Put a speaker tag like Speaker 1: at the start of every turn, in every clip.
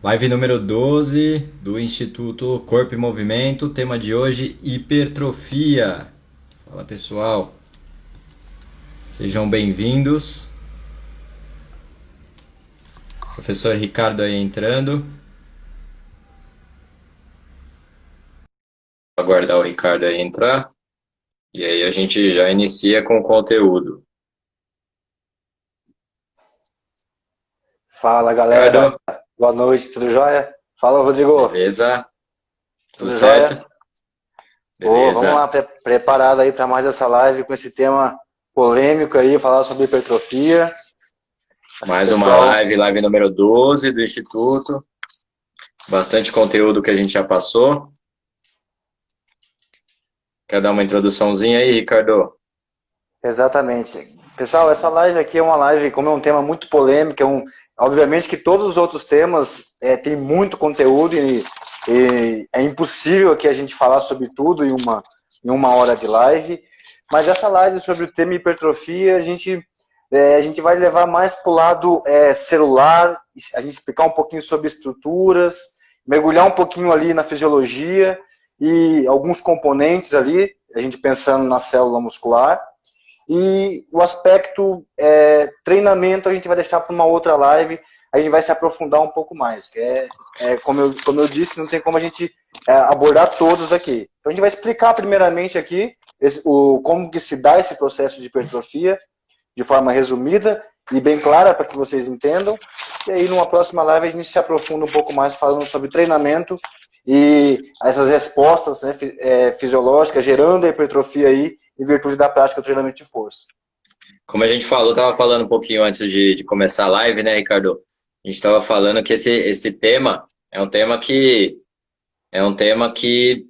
Speaker 1: Live número 12 do Instituto Corpo e Movimento, tema de hoje, hipertrofia. Fala pessoal, sejam bem-vindos. Professor Ricardo aí entrando. Vou aguardar o Ricardo aí entrar e aí a gente já inicia com o conteúdo.
Speaker 2: Fala galera,
Speaker 1: Ricardo,
Speaker 2: boa noite, tudo jóia? Fala Rodrigo,
Speaker 1: beleza? Tudo
Speaker 2: tudo
Speaker 1: certo?
Speaker 2: jóia? Ô, vamos lá,
Speaker 1: Beleza.
Speaker 2: preparado aí para mais essa live com esse tema polêmico aí, falar sobre hipertrofia. Acho que o
Speaker 1: Mais uma
Speaker 2: pessoal,
Speaker 1: live número 12 do Instituto. Bastante conteúdo que a gente já passou. Quer dar uma introduçãozinha aí, Ricardo?
Speaker 2: exatamente. Pessoal, essa live aqui é uma live, como é um tema muito polêmico, obviamente que todos os outros temas têm muito conteúdo e é impossível aqui a gente falar sobre tudo em uma hora de live, mas essa live sobre o tema hipertrofia, a gente vai levar mais para o lado celular, a gente explicar um pouquinho sobre estruturas, mergulhar um pouquinho ali na fisiologia e alguns componentes ali, a gente pensando na célula muscular. E o aspecto treinamento a gente vai deixar para uma outra live, a gente vai se aprofundar um pouco mais, que como eu disse, não tem como a gente abordar todos aqui. Então a gente vai explicar primeiramente aqui como que se dá esse processo de hipertrofia, de forma resumida e bem clara para que vocês entendam. E aí numa próxima live a gente se aprofunda um pouco mais falando sobre treinamento e essas respostas, né, fisiológicas gerando a hipertrofia aí em virtude da prática do treinamento de força.
Speaker 1: Como a gente falou, estava falando um pouquinho antes de começar a live, né, Ricardo? A gente estava falando que esse tema é um tema que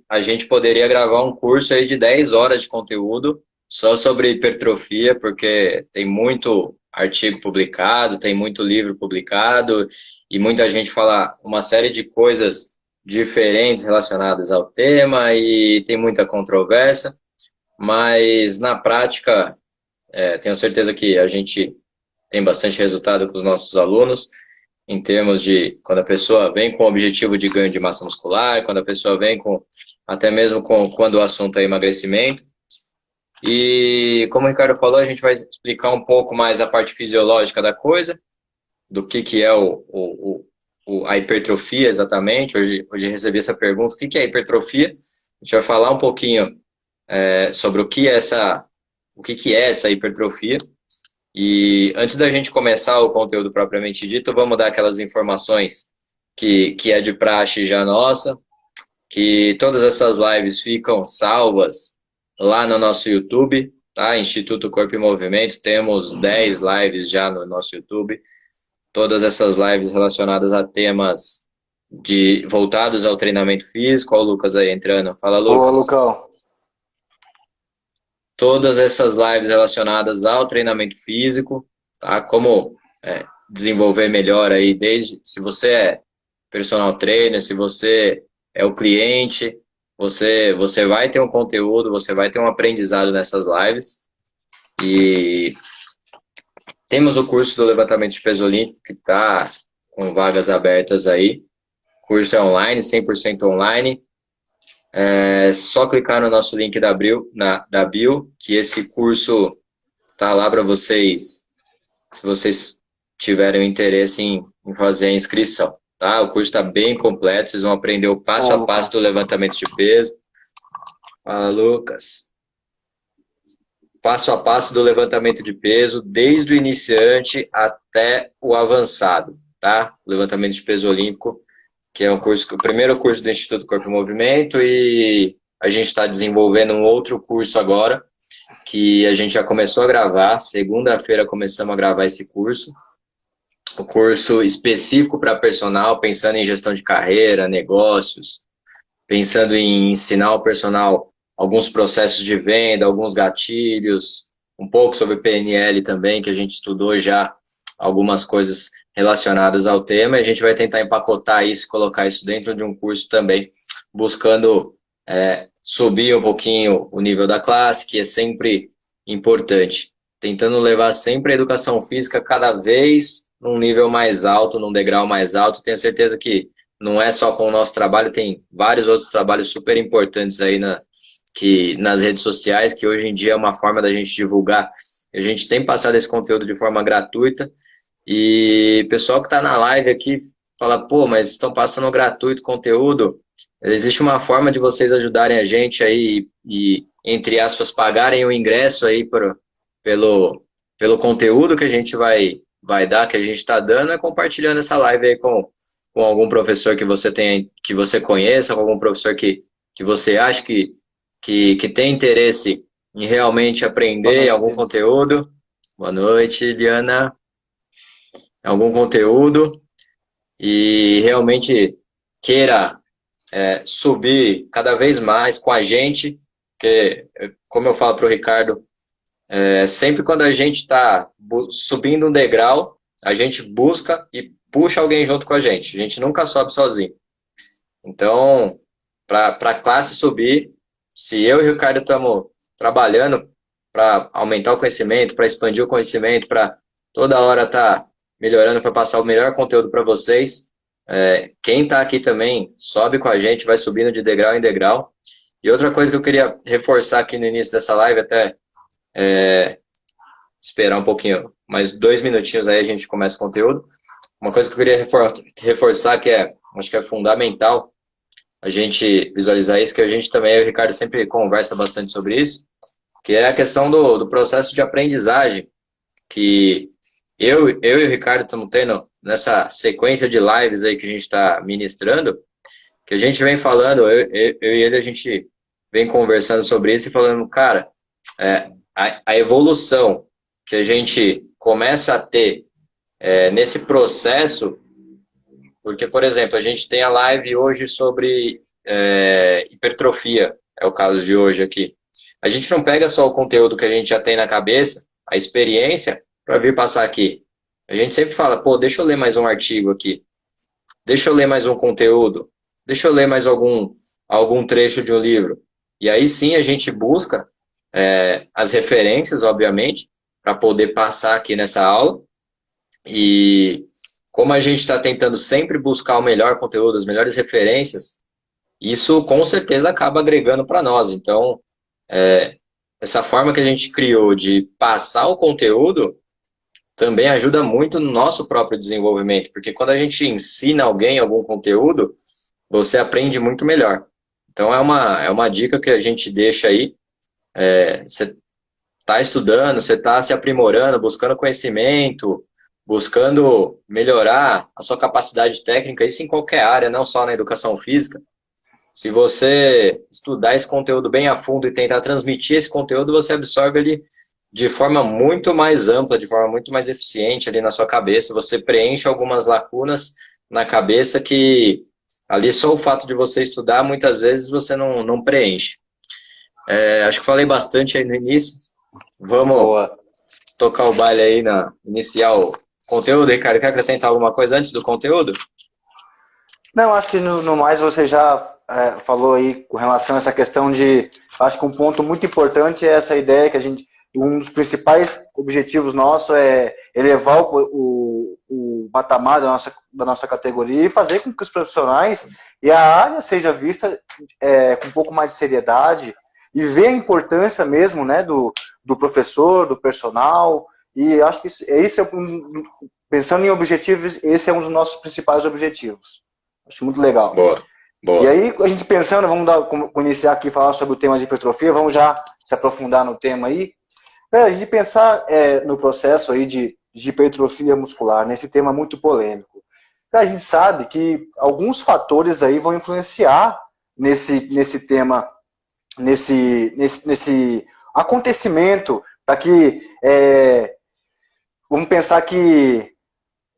Speaker 1: a gente poderia gravar um curso aí de 10 horas de conteúdo só sobre hipertrofia, porque tem muito artigo publicado, tem muito livro publicado, e muita gente fala uma série de coisas diferentes relacionadas ao tema, e tem muita controvérsia, mas na prática tenho certeza que a gente tem bastante resultado com os nossos alunos, em termos de quando a pessoa vem com o objetivo de ganho de massa muscular, quando a pessoa vem com, até mesmo quando o assunto é emagrecimento. E como o Ricardo falou, a gente vai explicar um pouco mais a parte fisiológica da coisa, do que é a hipertrofia exatamente. Hoje recebi essa pergunta, o que é hipertrofia? A gente vai falar um pouquinho sobre o que é essa hipertrofia. E antes da gente começar o conteúdo propriamente dito, vamos dar aquelas informações que é de praxe já nossa, que todas essas lives ficam salvas lá no nosso YouTube, tá? Instituto Corpo e Movimento, temos 10 lives já no nosso YouTube, todas essas lives relacionadas a temas voltados ao treinamento físico. Olha o Lucas aí entrando. Fala,
Speaker 2: Boa,
Speaker 1: Lucas.
Speaker 2: Lucão.
Speaker 1: Todas essas lives relacionadas ao treinamento físico, tá? Como desenvolver melhor aí, desde se você é personal trainer, se você é o cliente, você vai ter um conteúdo, você vai ter um aprendizado nessas lives. E temos o curso do levantamento de peso olímpico que está com vagas abertas aí. O curso é online, 100% online. É só clicar no nosso link da bio, que esse curso tá lá para vocês, se vocês tiverem interesse em fazer a inscrição, tá? O curso está bem completo, vocês vão aprender o passo
Speaker 2: Bom,
Speaker 1: a passo
Speaker 2: Lucão.
Speaker 1: do levantamento de peso. Fala, Lucas. Passo a passo do levantamento de peso, desde o iniciante até o avançado, tá? O levantamento de peso olímpico, que é o primeiro curso do Instituto Corpo e Movimento, e a gente está desenvolvendo um outro curso agora, que a gente já começou a gravar. Segunda-feira começamos a gravar esse curso. O curso específico para personal, pensando em gestão de carreira, negócios, pensando em ensinar o personal alguns processos de venda, alguns gatilhos, um pouco sobre PNL também, que a gente estudou já algumas coisas relacionadas ao tema, e a gente vai tentar empacotar isso, colocar isso dentro de um curso também, buscando subir um pouquinho o nível da classe, que é sempre importante, tentando levar sempre a educação física cada vez num nível mais alto, num degrau mais alto. Tenho certeza que não é só com o nosso trabalho, tem vários outros trabalhos super importantes aí nas redes sociais, que hoje em dia é uma forma da gente divulgar. A gente tem passado esse conteúdo de forma gratuita, e o pessoal que está na live aqui fala, pô, mas estão passando gratuito conteúdo. Existe uma forma de vocês ajudarem a gente aí e, entre aspas, pagarem o ingresso aí pelo conteúdo que a gente vai dar, que a gente está dando, é compartilhando essa live aí com algum professor que você tem, que você conheça, com algum professor que você acha que tem interesse em realmente
Speaker 2: Boa
Speaker 1: aprender
Speaker 2: noite,
Speaker 1: algum
Speaker 2: Eliane.
Speaker 1: conteúdo. Boa noite, Liana. Algum conteúdo e realmente queira subir cada vez mais com a gente, porque, como eu falo para o Ricardo, sempre quando a gente está subindo um degrau, a gente busca e puxa alguém junto com a gente nunca sobe sozinho. Então, para a classe subir, se eu e o Ricardo estamos trabalhando para aumentar o conhecimento, para expandir o conhecimento, para toda hora estar melhorando, para passar o melhor conteúdo para vocês, quem está aqui também sobe com a gente, vai subindo de degrau em degrau. E outra coisa que eu queria reforçar aqui no início dessa live, até esperar um pouquinho, mais 2 minutinhos aí a gente começa o conteúdo. Uma coisa que eu queria reforçar que acho que é fundamental a gente visualizar isso, que a gente também, eu e o Ricardo sempre conversa bastante sobre isso, que é a questão do processo de aprendizagem, que eu e o Ricardo estamos tendo nessa sequência de lives aí que a gente está ministrando, que a gente vem falando, eu e ele, a gente vem conversando sobre isso e falando, cara, a evolução que a gente começa a ter nesse processo, porque, por exemplo, a gente tem a live hoje sobre hipertrofia, é o caso de hoje aqui. A gente não pega só o conteúdo que a gente já tem na cabeça, a experiência, para vir passar aqui. A gente sempre fala, pô, deixa eu ler mais um artigo aqui, deixa eu ler mais um conteúdo, deixa eu ler mais algum trecho de um livro. E aí sim a gente busca as referências, obviamente, para poder passar aqui nessa aula. E como a gente está tentando sempre buscar o melhor conteúdo, as melhores referências, isso com certeza acaba agregando para nós. Então, essa forma que a gente criou de passar o conteúdo também ajuda muito no nosso próprio desenvolvimento, porque quando a gente ensina alguém algum conteúdo, você aprende muito melhor. Então, é uma dica que a gente deixa aí. Você está estudando, você está se aprimorando, buscando conhecimento, buscando melhorar a sua capacidade técnica, isso em qualquer área, não só na educação física. Se você estudar esse conteúdo bem a fundo e tentar transmitir esse conteúdo, você absorve ele de forma muito mais ampla, de forma muito mais eficiente ali na sua cabeça. Você preenche algumas lacunas na cabeça que ali só o fato de você estudar, muitas vezes você não preenche. Acho que falei bastante aí no início. Vamos
Speaker 2: Boa.
Speaker 1: tocar o baile aí iniciar o conteúdo. Ricardo, quer acrescentar alguma coisa antes do conteúdo?
Speaker 2: Não, acho que no mais você já falou aí com relação a essa questão de... Acho que um ponto muito importante é essa ideia que um dos principais objetivos nossos é elevar o patamar da nossa categoria e fazer com que os profissionais e a área seja vista com um pouco mais de seriedade e ver a importância mesmo, né, do professor, do personal. E acho que pensando em objetivos, esse é um dos nossos principais objetivos. Acho muito legal.
Speaker 1: Boa, boa.
Speaker 2: E aí, a gente pensando, vamos iniciar aqui falar sobre o tema de hipertrofia, vamos já se aprofundar no tema aí. A gente pensar no processo aí de hipertrofia muscular, nesse tema muito polêmico. A gente sabe que alguns fatores aí vão influenciar nesse tema, nesse acontecimento, para que vamos pensar que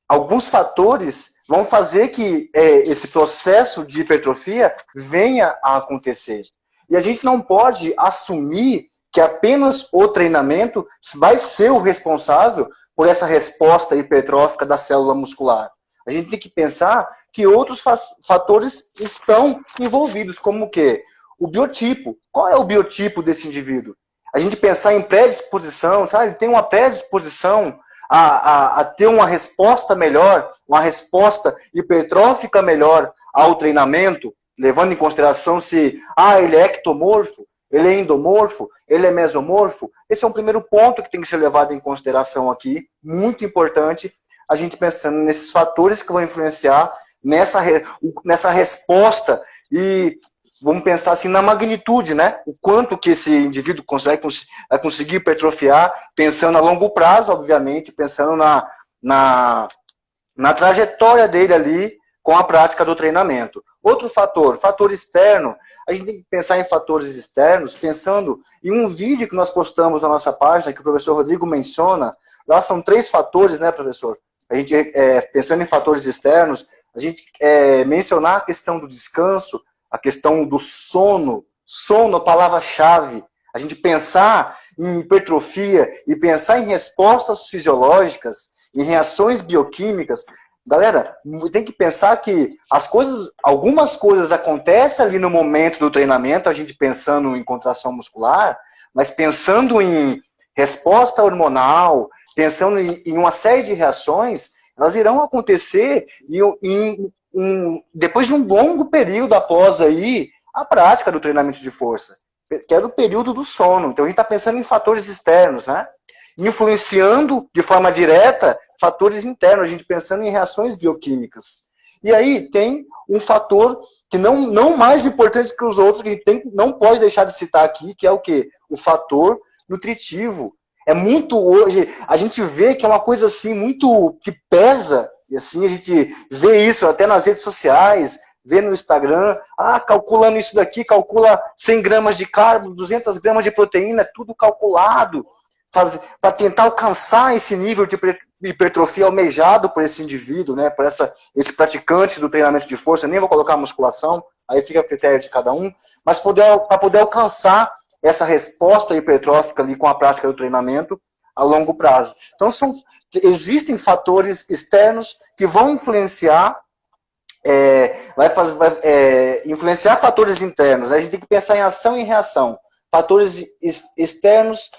Speaker 2: alguns fatores vão fazer que esse processo de hipertrofia venha a acontecer. E a gente não pode assumir que apenas o treinamento vai ser o responsável por essa resposta hipertrófica da célula muscular. A gente tem que pensar que outros fatores estão envolvidos, como o quê? O biotipo. Qual é o biotipo desse indivíduo? A gente pensar em predisposição, sabe? Tem uma predisposição a ter uma resposta melhor, uma resposta hipertrófica melhor ao treinamento, levando em consideração se ele é ectomorfo, ele é endomorfo, ele é mesomorfo. Esse é um primeiro ponto que tem que ser levado em consideração aqui, muito importante, a gente pensando nesses fatores que vão influenciar nessa resposta e vamos pensar assim na magnitude, né? O quanto que esse indivíduo vai conseguir hipertrofiar, pensando a longo prazo, obviamente, pensando na trajetória dele ali com a prática do treinamento. Outro fator externo, a gente tem que pensar em fatores externos, pensando em um vídeo que nós postamos na nossa página, que o professor Rodrigo menciona. Lá são 3 fatores, né, professor? A gente, pensando em fatores externos, a gente mencionar a questão do descanso, a questão do sono, sono, palavra-chave. A gente pensar em hipertrofia e pensar em respostas fisiológicas, em reações bioquímicas. Galera, tem que pensar que algumas coisas acontecem ali no momento do treinamento, a gente pensando em contração muscular, mas pensando em resposta hormonal, pensando em uma série de reações, elas irão acontecer depois de um longo período após aí a prática do treinamento de força, que é o período do sono. Então a gente está pensando em fatores externos, né? Influenciando de forma direta fatores internos, a gente pensando em reações bioquímicas. E aí tem um fator que não mais importante que os outros, que a gente não pode deixar de citar aqui, que é o quê? O fator nutritivo. É muito hoje, a gente vê que é uma coisa assim, muito que pesa, e assim a gente vê isso até nas redes sociais, vê no Instagram, calculando isso daqui, calcula 100 gramas de carbo, 200 gramas de proteína, é tudo calculado, para tentar alcançar esse nível de hipertrofia almejado por esse indivíduo, né, por esse praticante do treinamento de força. Nem vou colocar musculação, aí fica a critério de cada um, mas para poder alcançar essa resposta hipertrófica ali com a prática do treinamento a longo prazo. Então, existem fatores externos que vão influenciar, influenciar fatores internos. A gente tem que pensar em ação e reação. Fatores externos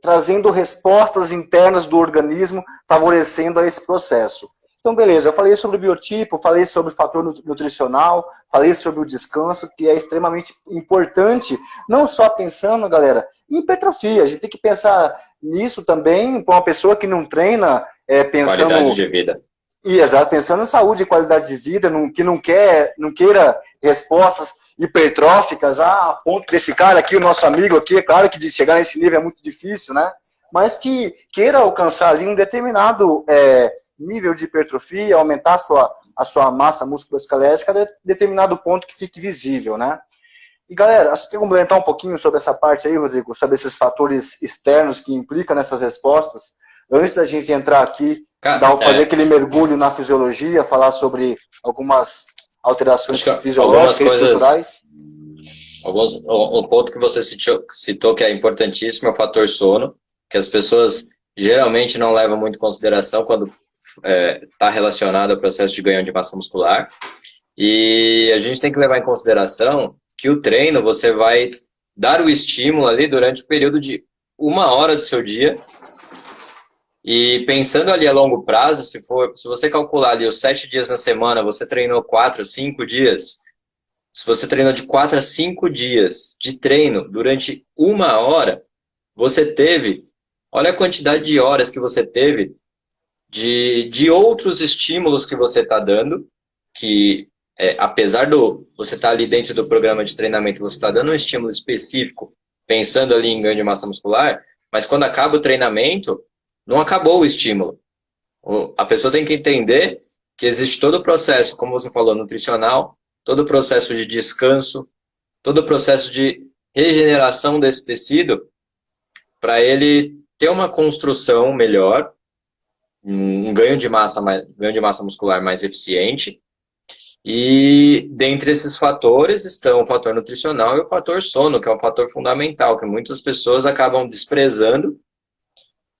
Speaker 2: trazendo respostas internas do organismo, favorecendo esse processo. Então, beleza, eu falei sobre o biotipo, falei sobre o fator nutricional, falei sobre o descanso, que é extremamente importante, não só pensando, galera, em hipertrofia. A gente tem que pensar nisso também para uma pessoa que não treina, pensando...
Speaker 1: Qualidade de vida.
Speaker 2: Exato, pensando em saúde e qualidade de vida, que não queira respostas hipertróficas, a ponto desse cara aqui, o nosso amigo aqui, é claro que de chegar nesse nível é muito difícil, né? Mas que queira alcançar ali um determinado nível de hipertrofia, aumentar a sua massa musculoesquelética a determinado ponto que fique visível, né? E galera, você quer complementar um pouquinho sobre essa parte aí, Rodrigo, sobre esses fatores externos que implicam nessas respostas? Antes da gente entrar aqui, fazer aquele mergulho na fisiologia, falar sobre algumas alterações fisiológicas e estruturais.
Speaker 1: Um ponto que você citou que é importantíssimo é o fator sono, que as pessoas geralmente não levam muito em consideração quando está relacionado ao processo de ganho de massa muscular. E a gente tem que levar em consideração que o treino, você vai dar o estímulo ali durante o período de 1 hora do seu dia. E pensando ali a longo prazo, se você calcular ali os 7 dias na semana, você treinou 4, 5 dias. Se você treinou de 4 a 5 dias de treino durante 1 hora, você teve, olha a quantidade de horas que você teve de outros estímulos que você está dando, que apesar você estar ali dentro do programa de treinamento, você está dando um estímulo específico, pensando ali em ganho de massa muscular, mas quando acaba o treinamento, não acabou o estímulo. A pessoa tem que entender que existe todo o processo, como você falou, nutricional, todo o processo de descanso, todo o processo de regeneração desse tecido, para ele ter uma construção melhor, um ganho de massa muscular mais eficiente. E dentre esses fatores estão o fator nutricional e o fator sono, que é um fator fundamental, que muitas pessoas acabam desprezando,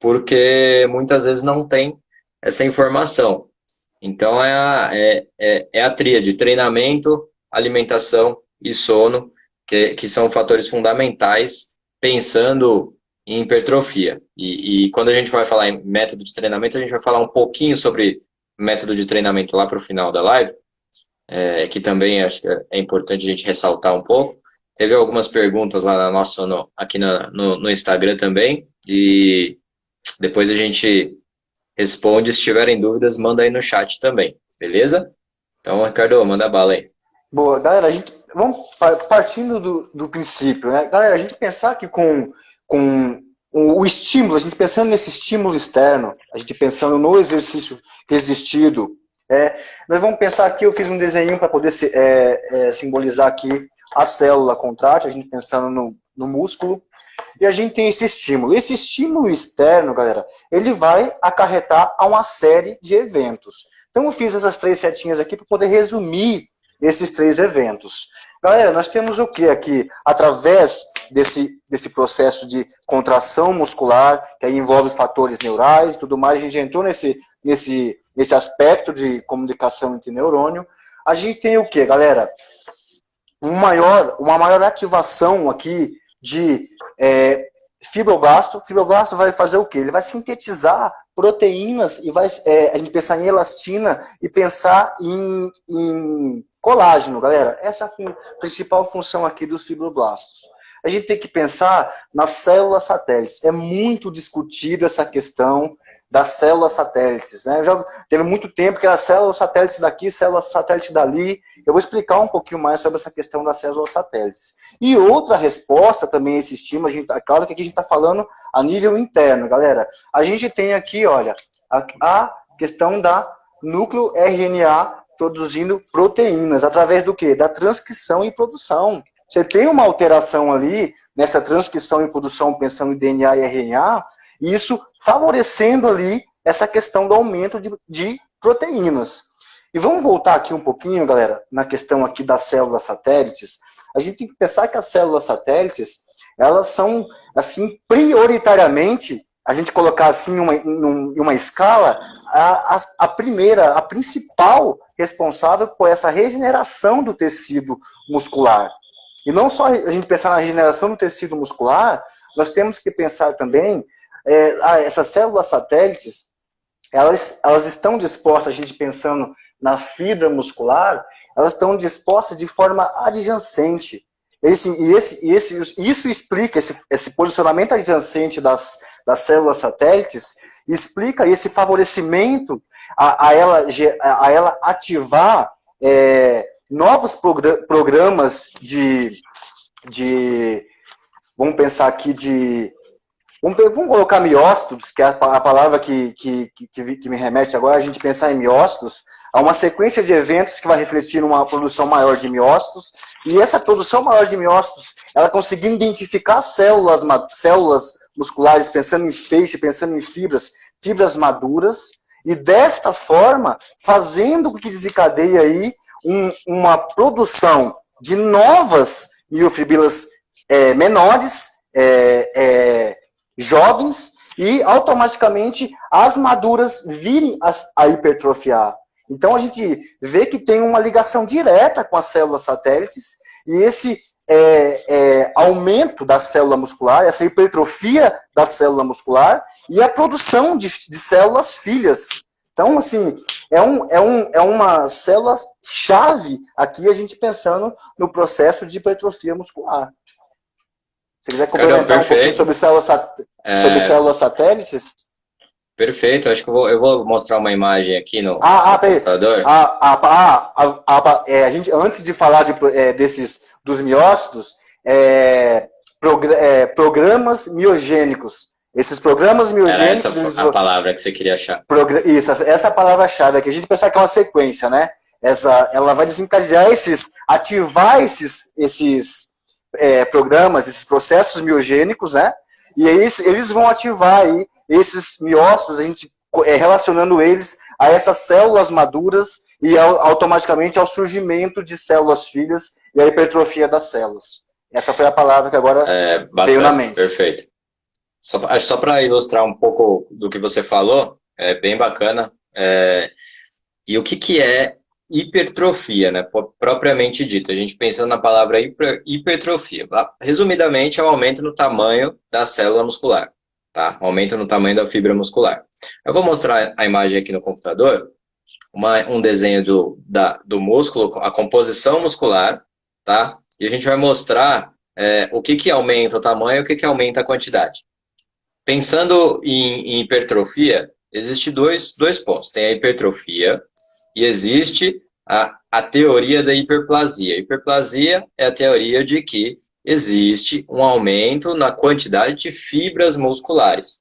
Speaker 1: porque muitas vezes não tem essa informação. Então é a tríade: treinamento, alimentação e sono, que são fatores fundamentais, pensando em hipertrofia. E quando a gente vai falar em método de treinamento, a gente vai falar um pouquinho sobre método de treinamento lá para o final da live, que também acho que é importante a gente ressaltar um pouco. Teve algumas perguntas lá na nossa, aqui no Instagram também, e depois a gente responde. Se tiverem dúvidas, manda aí no chat também, beleza? Então, Ricardo, manda bala aí.
Speaker 2: Boa, galera, vamos partindo do princípio, né? Galera, a gente pensar que com o estímulo, a gente pensando nesse estímulo externo, a gente pensando no exercício resistido, nós vamos pensar aqui, eu fiz um desenho para poder simbolizar aqui a célula contrátil, a gente pensando no músculo, e a gente tem esse estímulo. Esse estímulo externo, galera, ele vai acarretar a uma série de eventos. Então eu fiz essas 3 setinhas aqui para poder resumir esses 3 eventos. Galera, nós temos o que aqui? Através desse processo de contração muscular, que aí envolve fatores neurais e tudo mais, a gente entrou nesse aspecto de comunicação entre neurônio. A gente tem o que, galera? Uma maior ativação aqui de fibroblasto. O fibroblasto vai fazer o quê? Ele vai sintetizar proteínas e vai a gente pensar em elastina e pensar em colágeno, galera. Essa é a principal função aqui dos fibroblastos. A gente tem que pensar nas células satélites. É muito discutida essa questão das células satélites, né? Já teve muito tempo que era células satélites daqui, células satélites dali. Eu vou explicar um pouquinho mais sobre essa questão das células satélites. E outra resposta também a esse estímulo, claro que aqui a gente está falando a nível interno, galera. A gente tem aqui, olha, a questão da núcleo RNA produzindo proteínas, através do quê? Da transcrição e produção. Você tem uma alteração ali, nessa transcrição e produção, pensando em DNA e RNA, e isso favorecendo ali essa questão do aumento de proteínas. E vamos voltar aqui um pouquinho, galera, na questão aqui das células satélites. A gente tem que pensar que as células satélites, elas são, assim, prioritariamente, a gente colocar assim em uma escala, a principal responsável por essa regeneração do tecido muscular. E não só a gente pensar na regeneração do tecido muscular, nós temos que pensar também, essas células satélites, elas estão dispostas, a gente pensando na fibra muscular, elas estão dispostas de forma adjacente. Isso explica, esse posicionamento adjacente das células satélites, explica esse favorecimento a ela ativar novos programas vamos pensar aqui vamos colocar miócitos, que é a palavra que me remete agora, a gente pensar em miócitos, há uma sequência de eventos que vai refletir numa produção maior de miócitos, e essa produção maior de miócitos, ela conseguindo identificar células musculares, pensando em feixe, pensando em fibras maduras, e desta forma, fazendo com que desencadeie aí uma produção de novas miofibrilas menores, jovens, e automaticamente as maduras virem a hipertrofiar. Então a gente vê que tem uma ligação direta com as células satélites, e esse aumento da célula muscular, essa hipertrofia da célula muscular, e a produção de células filhas. Então, assim, é uma célula-chave aqui, a gente pensando no processo de hipertrofia muscular. Se quiser complementar um pouquinho sobre células satélites.
Speaker 1: Perfeito, acho que eu vou mostrar uma imagem aqui no computador.
Speaker 2: A gente, antes de falar dos miócitos, programas miogênicos. Esses programas miogênicos...
Speaker 1: Era essa a palavra que você queria achar.
Speaker 2: Isso, essa palavra-chave aqui. A gente pensar que é uma sequência, né? Ela vai desencadear ativar esses programas, esses processos miogênicos, né? E aí eles vão ativar aí esses miócitos, a gente relacionando eles a essas células maduras e automaticamente ao surgimento de células filhas e a hipertrofia das células. Essa foi a palavra que agora veio na mente.
Speaker 1: Perfeito. Só para ilustrar um pouco do que você falou, é bem bacana. E o que é hipertrofia, né, propriamente dita. A gente pensando na palavra hipertrofia. Resumidamente, é o aumento no tamanho da célula muscular, tá? Aumento no tamanho da fibra muscular. Eu vou mostrar a imagem aqui no computador, um desenho do músculo, a composição muscular, tá? E a gente vai mostrar o que aumenta o tamanho e o que aumenta a quantidade. Pensando em hipertrofia, existe dois pontos. Tem a hipertrofia e existe a teoria da hiperplasia. A hiperplasia é a teoria de que existe um aumento na quantidade de fibras musculares.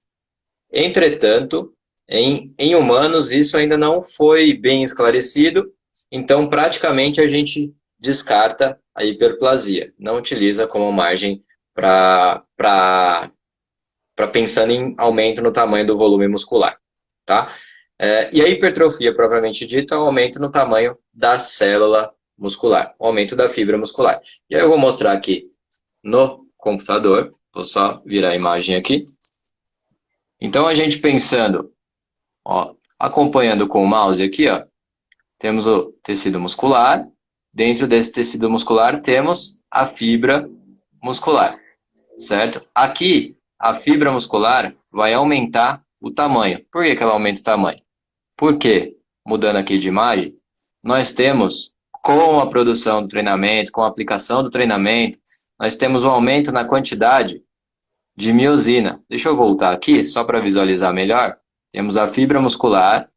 Speaker 1: Entretanto, em humanos, isso ainda não foi bem esclarecido, então praticamente a gente descarta a hiperplasia, não utiliza como margem para pensando em aumento no tamanho do volume muscular, tá? E a hipertrofia, propriamente dita, é o aumento no tamanho da célula muscular, o aumento da fibra muscular. E aí eu vou mostrar aqui no computador, vou só virar a imagem aqui. Então, a gente pensando, ó, acompanhando com o mouse aqui, ó, temos o tecido muscular. Dentro desse tecido muscular temos a fibra muscular, certo? Aqui, a fibra muscular vai aumentar o tamanho. Por que ela aumenta o tamanho? Porque, mudando aqui de imagem, nós temos, com a produção do treinamento, com a aplicação do treinamento, nós temos um aumento na quantidade de miosina. Deixa eu voltar aqui, só para visualizar melhor. Temos a fibra muscular.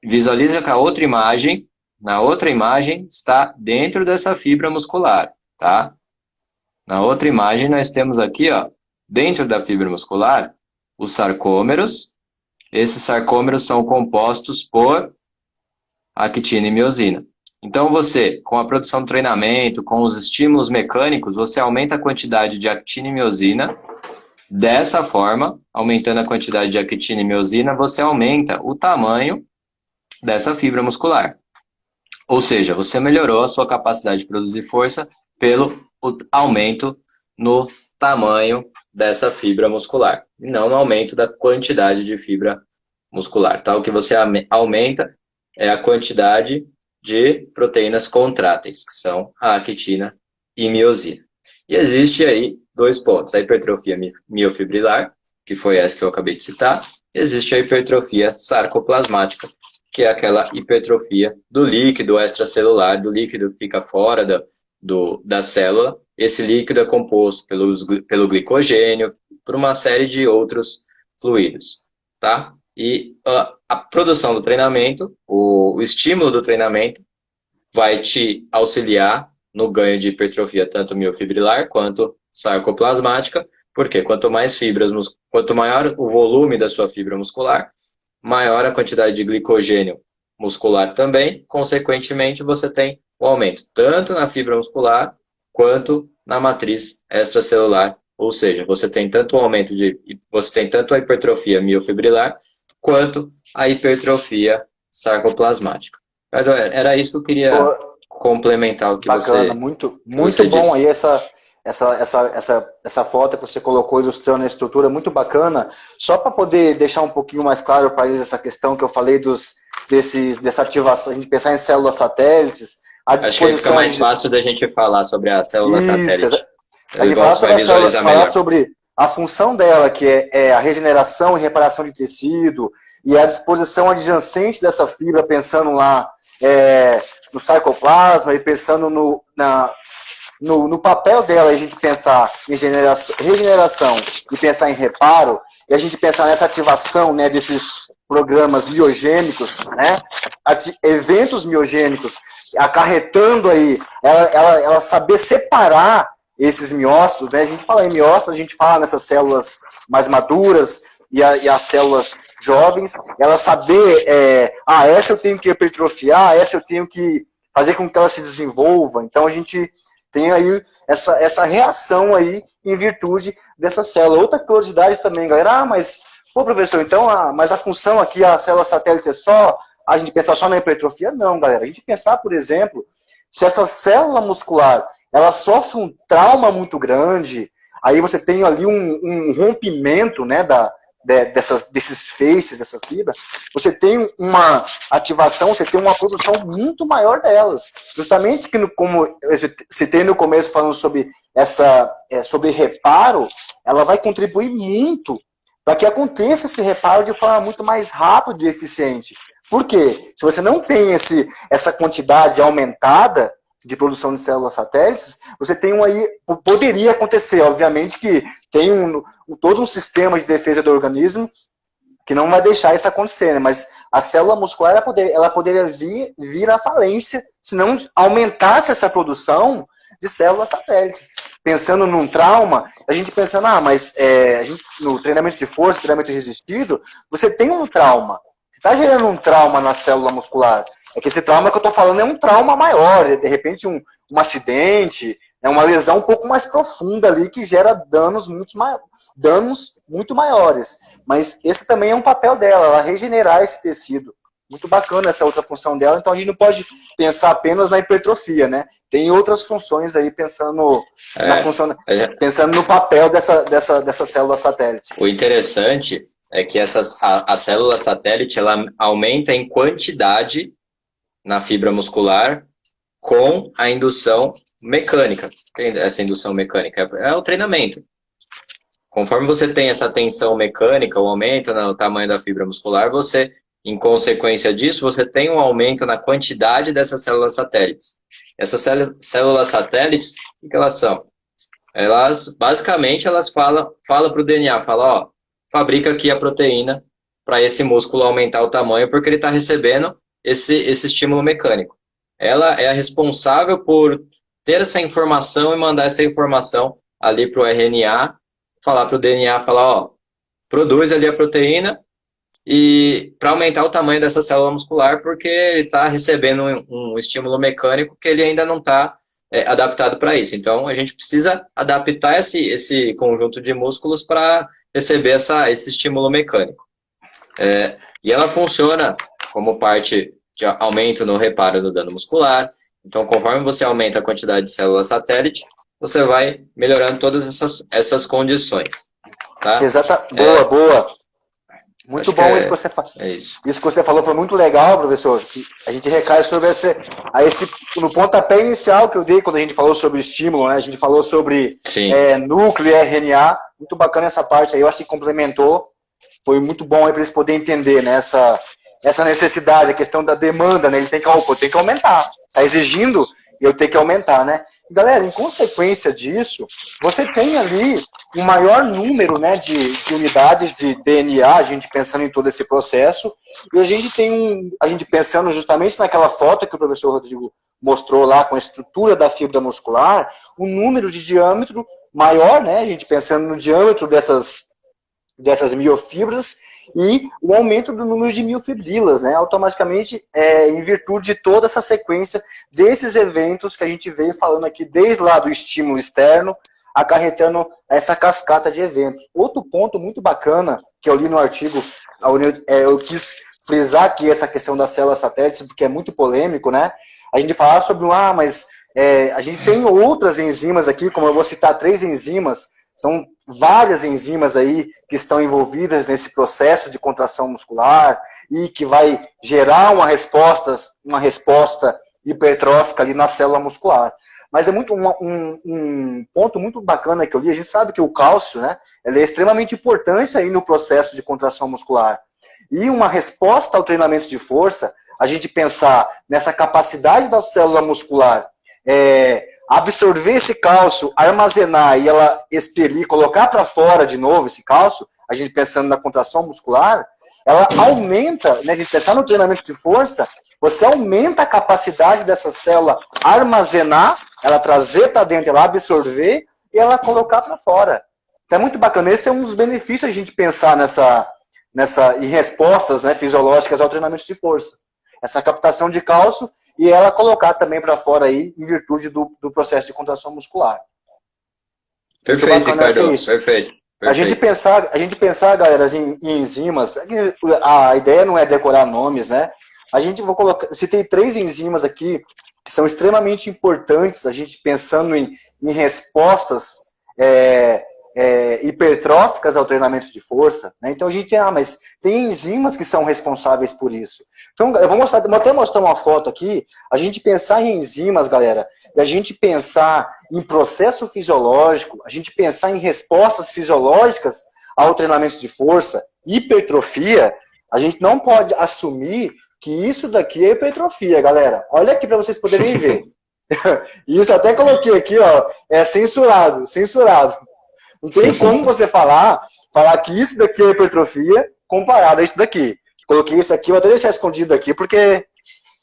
Speaker 1: Visualiza que a outra imagem, na outra imagem, está dentro dessa fibra muscular, tá? Na outra imagem, nós temos aqui, ó, dentro da fibra muscular, os sarcômeros. Esses sarcômeros são compostos por actina e miosina. Então, você, com a produção do treinamento, com os estímulos mecânicos, você aumenta a quantidade de actina e miosina. Dessa forma, aumentando a quantidade de actina e miosina, você aumenta o tamanho dessa fibra muscular. Ou seja, você melhorou a sua capacidade de produzir força pelo aumento no tamanho dessa fibra muscular, e não no aumento da quantidade de fibra muscular. Tá? O que você aumenta é a quantidade de proteínas contráteis, que são a actina e miosina. E existe aí dois pontos, a hipertrofia miofibrilar, que foi essa que eu acabei de citar, e existe a hipertrofia sarcoplasmática, que é aquela hipertrofia do líquido extracelular, do líquido que fica fora da célula. Esse líquido é composto pelo glicogênio, por uma série de outros fluidos, tá? E a produção do treinamento, o estímulo do treinamento, vai te auxiliar no ganho de hipertrofia, tanto miofibrilar quanto sarcoplasmática, porque quanto maior o volume da sua fibra muscular, maior a quantidade de glicogênio muscular também, consequentemente você tem um aumento tanto na fibra muscular quanto na matriz extracelular, ou seja, você tem tanto a hipertrofia miofibrilar quanto a hipertrofia sarcoplasmática. Era isso que eu queria complementar o que
Speaker 2: bacana, muito bom disse. Aí essa foto que você colocou ilustrando a estrutura, muito bacana. Só para poder deixar um pouquinho mais claro para eles essa questão que eu falei dessa ativação, a gente pensar em células satélites, a disposição...
Speaker 1: Acho que fica mais fácil da gente falar sobre a célula satélite.
Speaker 2: A gente falar sobre a função dela, que é a regeneração e reparação de tecido, e a disposição adjacente dessa fibra, pensando lá no sarcoplasma e pensando no papel dela, a gente pensar em regeneração e pensar em reparo, e a gente pensar nessa ativação, né, desses programas miogênicos, né, eventos miogênicos, acarretando aí, ela saber separar esses miócitos, né, a gente fala em miócitos, a gente fala nessas células mais maduras e as células jovens, ela saber, essa eu tenho que hipertrofiar, essa eu tenho que fazer com que ela se desenvolva, então a gente tem aí essa reação aí em virtude dessa célula. Outra curiosidade também, galera, mas, pô, professor, então, mas a função aqui, a célula satélite é só a gente pensar só na hipertrofia? Não, galera. A gente pensar, por exemplo, se essa célula muscular, ela sofre um trauma muito grande, aí você tem ali um rompimento, né, desses feixes, dessa fibra, você tem uma ativação, você tem uma produção muito maior delas. Justamente que, como eu citei no começo falando sobre sobre reparo, ela vai contribuir muito para que aconteça esse reparo de forma muito mais rápida e eficiente. Por quê? Se você não tem essa quantidade aumentada de produção de células satélites, você tem poderia acontecer, obviamente, que tem todo um sistema de defesa do organismo que não vai deixar isso acontecer, né? Mas a célula muscular ela poderia vir à falência se não aumentasse essa produção de células satélites. Pensando num trauma, a gente pensando, mas no treinamento de força, treinamento resistido, você tem um trauma. Você está gerando um trauma na célula muscular. É que esse trauma que eu estou falando é um trauma maior, de repente um acidente, é uma lesão um pouco mais profunda ali que gera danos muito maiores. Mas esse também é um papel dela, ela regenerar esse tecido. Muito bacana essa outra função dela, então a gente não pode pensar apenas na hipertrofia, né? Tem outras funções aí pensando no papel dessa célula satélite.
Speaker 1: O interessante é que a célula satélite ela aumenta em quantidade na fibra muscular com a indução mecânica. Essa indução mecânica é o treinamento. Conforme você tem essa tensão mecânica, o aumento no tamanho da fibra muscular, você, em consequência disso, você tem um aumento na quantidade dessas células satélites. Essas células satélites, o que elas são? Basicamente, elas falam para o DNA, fabrica aqui a proteína para esse músculo aumentar o tamanho, porque ele está recebendo esse estímulo mecânico. Ela é a responsável por ter essa informação e mandar essa informação ali para o RNA, falar para o DNA, produz ali a proteína e para aumentar o tamanho dessa célula muscular, porque ele está recebendo um estímulo mecânico que ele ainda não está adaptado para isso. Então, a gente precisa adaptar esse conjunto de músculos para receber esse estímulo mecânico. E ela funciona como parte de aumento no reparo do dano muscular. Então, conforme você aumenta a quantidade de células satélite, você vai melhorando todas essas condições. Tá?
Speaker 2: Boa. Muito bom isso que você falou. Isso que você falou foi muito legal, professor. Que a gente recai sobre no pontapé inicial que eu dei quando a gente falou sobre estímulo, né? A gente falou sobre núcleo e RNA. Muito bacana essa parte aí. Eu acho que complementou. Foi muito bom aí para eles poderem entender, né? Essa necessidade, a questão da demanda, né? Ele tem que aumentar. Está exigindo e eu tenho que aumentar, né? E, galera, em consequência disso, você tem ali um maior número, né, de unidades de DNA, a gente pensando em todo esse processo, e a gente pensando justamente naquela foto que o professor Rodrigo mostrou lá com a estrutura da fibra muscular, um número de diâmetro maior, né, a gente pensando no diâmetro dessas miofibras, e o aumento do número de miofibrilas, né, automaticamente, em virtude de toda essa sequência desses eventos que a gente veio falando aqui, desde lá do estímulo externo, acarretando essa cascata de eventos. Outro ponto muito bacana, que eu li no artigo, eu quis frisar aqui essa questão das células satélites, porque é muito polêmico, né, a gente fala sobre, a gente tem outras enzimas aqui, como eu vou citar 3 enzimas, são várias enzimas aí que estão envolvidas nesse processo de contração muscular e que vai gerar uma resposta hipertrófica ali na célula muscular. Mas é um ponto muito bacana que eu li. A gente sabe que o cálcio, né, ele é extremamente importante aí no processo de contração muscular. E uma resposta ao treinamento de força, a gente pensar nessa capacidade da célula muscular absorver esse cálcio, armazenar e ela expelir, colocar para fora de novo esse cálcio, a gente pensando na contração muscular, ela aumenta, né, a gente pensar no treinamento de força, você aumenta a capacidade dessa célula armazenar, ela trazer para dentro, ela absorver e ela colocar para fora. Então é muito bacana, esse é um dos benefícios a gente pensar em respostas, né, fisiológicas ao treinamento de força. Essa captação de cálcio e ela colocar também para fora aí, em virtude do processo de contração muscular.
Speaker 1: Perfeito, Ricardo. Perfeito.
Speaker 2: A gente pensar, galera, em enzimas, a ideia não é decorar nomes, né? Citei 3 enzimas aqui que são extremamente importantes, a gente pensando em respostas hipertróficas ao treinamento de força, né? Então a gente tem, mas tem enzimas que são responsáveis por isso. Então eu vou até mostrar uma foto aqui, a gente pensar em enzimas, galera, e a gente pensar em processo fisiológico, a gente pensar em respostas fisiológicas ao treinamento de força, hipertrofia, a gente não pode assumir que isso daqui é hipertrofia, galera. Olha aqui para vocês poderem ver. Isso até coloquei aqui, ó, é censurado, censurado. Não tem como você falar que isso daqui é hipertrofia comparado a isso daqui. Coloquei isso aqui, vou até deixar escondido aqui, porque...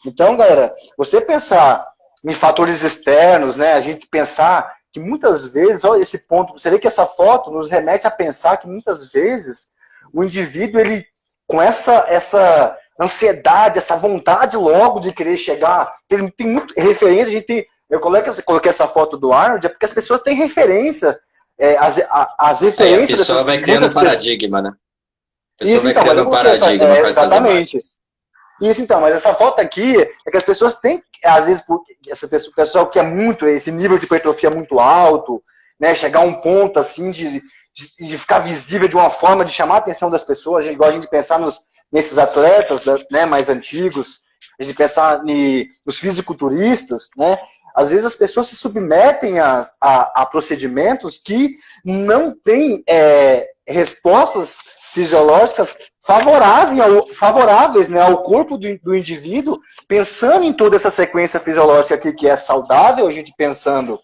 Speaker 2: Então, galera, você pensar em fatores externos, né, a gente pensar que muitas vezes, olha esse ponto, você vê que essa foto nos remete a pensar que muitas vezes o indivíduo, ele, com essa ansiedade, essa vontade logo de querer chegar, tem muita referência, a gente tem, eu coloquei essa foto do Arnold, é porque as pessoas têm referência, as referências...
Speaker 1: a pessoa vai criando um paradigma, né? A pessoa
Speaker 2: isso,
Speaker 1: vai
Speaker 2: então,
Speaker 1: criando um paradigma com essas
Speaker 2: exatamente.
Speaker 1: imagens.
Speaker 2: Isso, então, mas essa foto aqui é que as pessoas têm, às vezes, o pessoal que é muito, esse nível de hipertrofia muito alto, né, chegar a um ponto, assim, de ficar visível de uma forma de chamar a atenção das pessoas, a gente gosta de pensar nesses atletas, né, mais antigos, a gente pensar nos fisiculturistas, né, às vezes as pessoas se submetem a procedimentos que não têm respostas fisiológicas favoráveis, né, ao corpo do indivíduo, pensando em toda essa sequência fisiológica aqui que é saudável, a gente pensando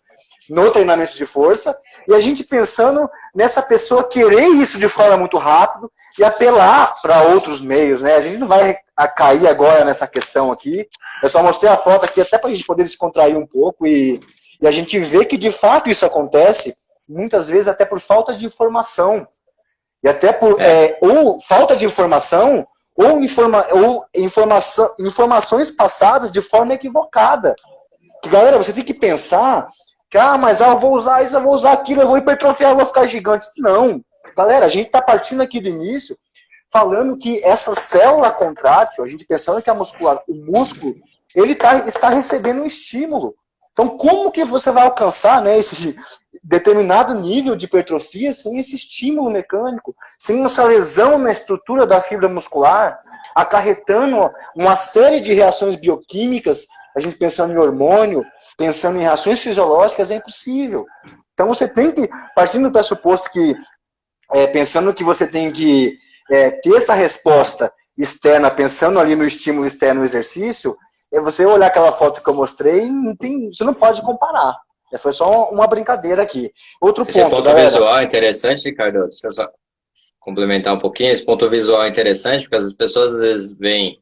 Speaker 2: no treinamento de força, e a gente pensando nessa pessoa querer isso de forma muito rápido e apelar para outros meios, né? A gente não vai cair agora nessa questão aqui, eu só mostrei a foto aqui até para a gente poder descontrair um pouco e a gente vê que de fato isso acontece, muitas vezes até por falta de informação, e até por ou falta de informação ou informações passadas de forma equivocada. Que, galera, você tem que pensar que, mas eu vou usar isso, eu vou usar aquilo, eu vou hipertrofiar, eu vou ficar gigante. Não. Galera, a gente está partindo aqui do início falando que essa célula contrátil, a gente pensando que o músculo, ele está recebendo um estímulo. Então, como que você vai alcançar, né, esse determinado nível de hipertrofia sem esse estímulo mecânico, sem essa lesão na estrutura da fibra muscular, acarretando uma série de reações bioquímicas, a gente pensando em hormônio, pensando em reações fisiológicas, é impossível. Então, você tem que, partindo do pressuposto que, pensando que você tem que ter essa resposta externa, pensando ali no estímulo externo no exercício, você olhar aquela foto que eu mostrei, você não pode comparar. Foi só uma brincadeira aqui.
Speaker 1: Esse ponto visual é interessante, Ricardo. Deixa eu só complementar um pouquinho. Esse ponto visual é interessante, porque as pessoas às vezes veem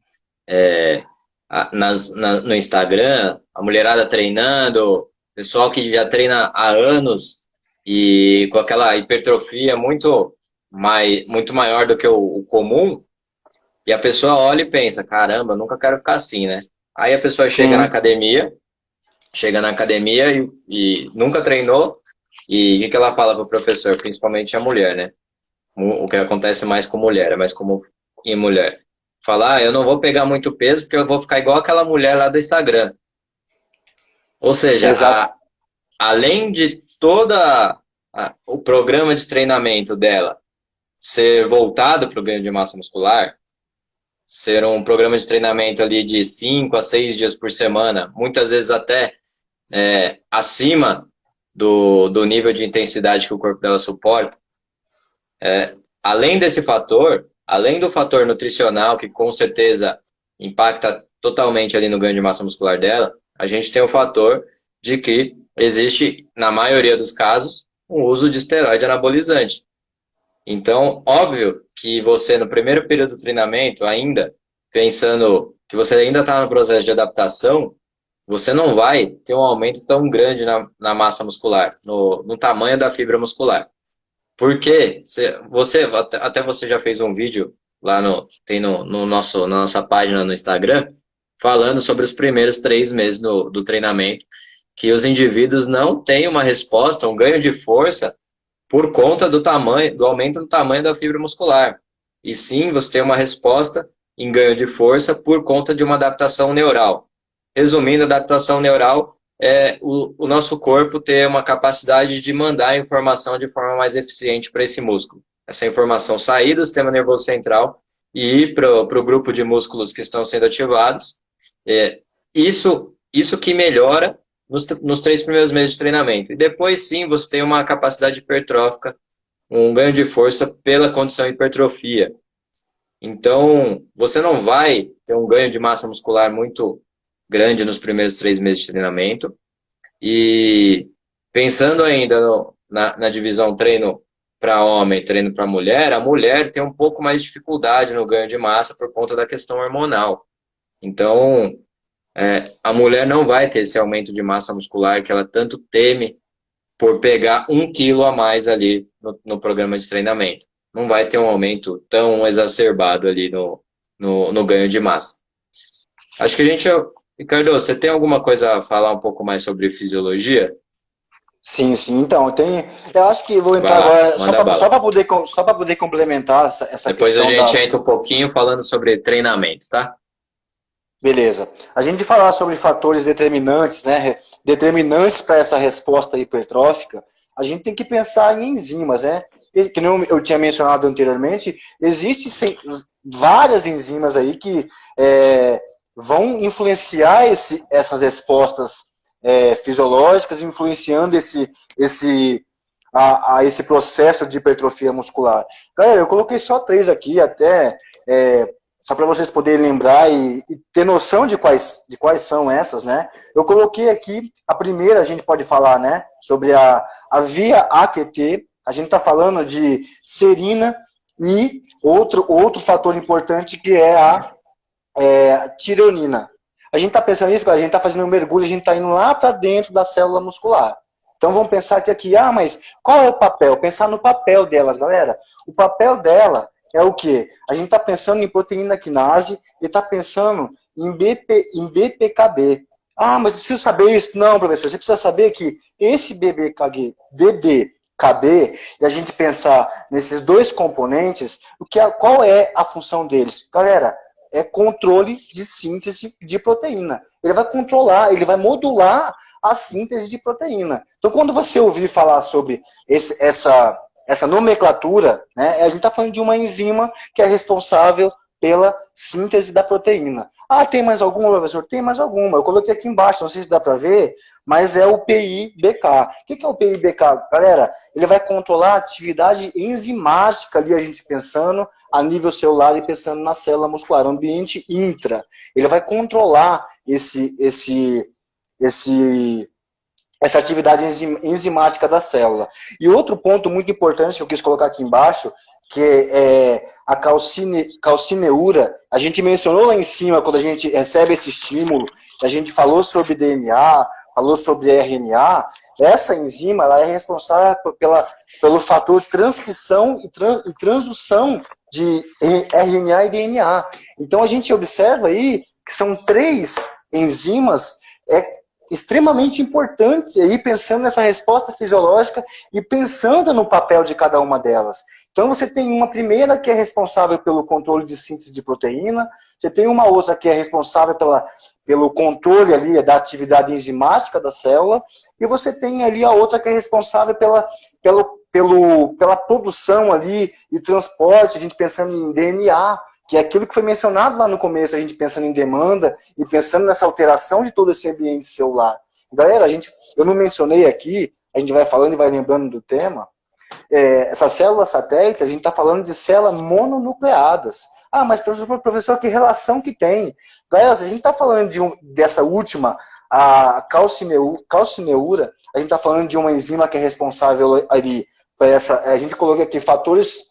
Speaker 1: no Instagram a mulherada treinando, pessoal que já treina há anos e com aquela hipertrofia muito maior do que o comum, e a pessoa olha e pensa, caramba, nunca quero ficar assim, né? Aí a pessoa chega na academia e nunca treinou, e o que ela fala para o professor, principalmente a mulher, né? O que acontece mais com mulher, é mais comum em mulher. Falar, eu não vou pegar muito peso porque eu vou ficar igual aquela mulher lá do Instagram. Ou seja, além de toda o programa de treinamento dela ser voltado para o ganho de massa muscular, ser um programa de treinamento ali de 5 a 6 dias por semana, muitas vezes até acima do nível de intensidade que o corpo dela suporta, além desse fator, além do fator nutricional, que com certeza impacta totalmente ali no ganho de massa muscular dela, a gente tem o fator de que existe, na maioria dos casos, um uso de esteroide anabolizante. Então, óbvio que você, no primeiro período do treinamento, ainda pensando que você ainda está no processo de adaptação, você não vai ter um aumento tão grande na massa muscular, no tamanho da fibra muscular. Porque até você já fez um vídeo lá na nossa página no Instagram, falando sobre os primeiros 3 meses do treinamento, que os indivíduos não têm uma resposta, um ganho de força, por conta do aumento do tamanho da fibra muscular. E sim, você tem uma resposta em ganho de força por conta de uma adaptação neural. Resumindo, a adaptação neural é o nosso corpo ter uma capacidade de mandar a informação de forma mais eficiente para esse músculo. Essa informação sair do sistema nervoso central e ir para o grupo de músculos que estão sendo ativados. Isso que melhora nos 3 primeiros meses de treinamento. E depois, sim, você tem uma capacidade hipertrófica, um ganho de força pela condição hipertrofia. Então, você não vai ter um ganho de massa muscular muito grande nos primeiros 3 meses de treinamento. E pensando ainda na divisão treino para homem, treino para mulher, a mulher tem um pouco mais de dificuldade no ganho de massa por conta da questão hormonal. Então, a mulher não vai ter esse aumento de massa muscular que ela tanto teme por pegar 1 quilo a mais ali no programa de treinamento. Não vai ter um aumento tão exacerbado ali no ganho de massa. Acho que a gente... Ricardo, você tem alguma coisa a falar um pouco mais sobre fisiologia?
Speaker 2: Sim, sim. Então, eu acho que vou entrar agora, só para poder complementar essa
Speaker 1: Depois
Speaker 2: questão.
Speaker 1: Depois a gente entra um pouquinho falando sobre treinamento, tá?
Speaker 2: Beleza. A gente falar sobre fatores determinantes, né? Determinantes para essa resposta hipertrófica, a gente tem que pensar em enzimas, né? Que eu tinha mencionado anteriormente, existem várias enzimas aí que vão influenciar essas respostas fisiológicas, influenciando esse processo de hipertrofia muscular. Galera, eu coloquei só 3 aqui, até só para vocês poderem lembrar e ter noção de quais são essas, né? Eu coloquei aqui, a primeira a gente pode falar, né? Sobre a via AQT, a gente está falando de serina e outro fator importante que é a tireoanina. A gente está pensando nisso, a gente está fazendo um mergulho, a gente está indo lá para dentro da célula muscular. Então vamos pensar aqui, mas qual é o papel? Pensar no papel delas, galera. O papel dela é o quê? A gente está pensando em proteína quinase e está pensando em BPKB. Mas eu preciso saber isso? Não, professor, você precisa saber que esse BBKB, e a gente pensar nesses 2 componentes, qual é a função deles? Galera, é controle de síntese de proteína. Ele vai controlar, ele vai modular a síntese de proteína. Então, quando você ouvir falar sobre essa nomenclatura, né, a gente está falando de uma enzima que é responsável pela síntese da proteína. Tem mais alguma, professor? Tem mais alguma. Eu coloquei aqui embaixo, não sei se dá para ver, mas é o PIBK. O que é o PIBK? Galera, ele vai controlar a atividade enzimática ali, a gente pensando a nível celular e pensando na célula muscular, ambiente intra. Ele vai controlar essa atividade enzimática da célula. E outro ponto muito importante que eu quis colocar aqui embaixo, que é a calcineura. A gente mencionou lá em cima, quando a gente recebe esse estímulo, a gente falou sobre DNA, falou sobre RNA. Essa enzima ela é responsável pelo fator transcrição e transdução de RNA e DNA. Então a gente observa aí que são 3 enzimas extremamente importantes aí, pensando nessa resposta fisiológica e pensando no papel de cada uma delas. Então você tem uma primeira que é responsável pelo controle de síntese de proteína, você tem uma outra que é responsável pelo controle ali da atividade enzimática da célula, e você tem ali a outra que é responsável pela produção ali e transporte, a gente pensando em DNA, que é aquilo que foi mencionado lá no começo, a gente pensando em demanda e pensando nessa alteração de todo esse ambiente celular. Galera, eu não mencionei aqui, a gente vai falando e vai lembrando do tema, essas células satélites, a gente está falando de células mononucleadas. Mas professor, que relação que tem? Galera, se a gente está falando dessa última, a calcineura, a gente está falando de uma enzima que é responsável ali por a gente colocou aqui fatores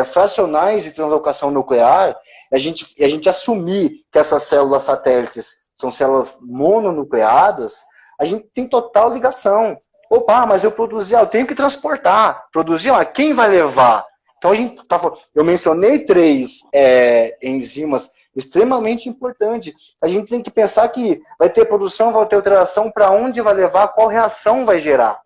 Speaker 2: fracionais de translocação nuclear, a gente assumir que essas células satélites são células mononucleadas, a gente tem total ligação. Mas eu tenho que transportar. Produzir, quem vai levar? Então eu mencionei 3 enzimas extremamente importantes. A gente tem que pensar que vai ter produção, vai ter alteração, para onde vai levar, qual reação vai gerar.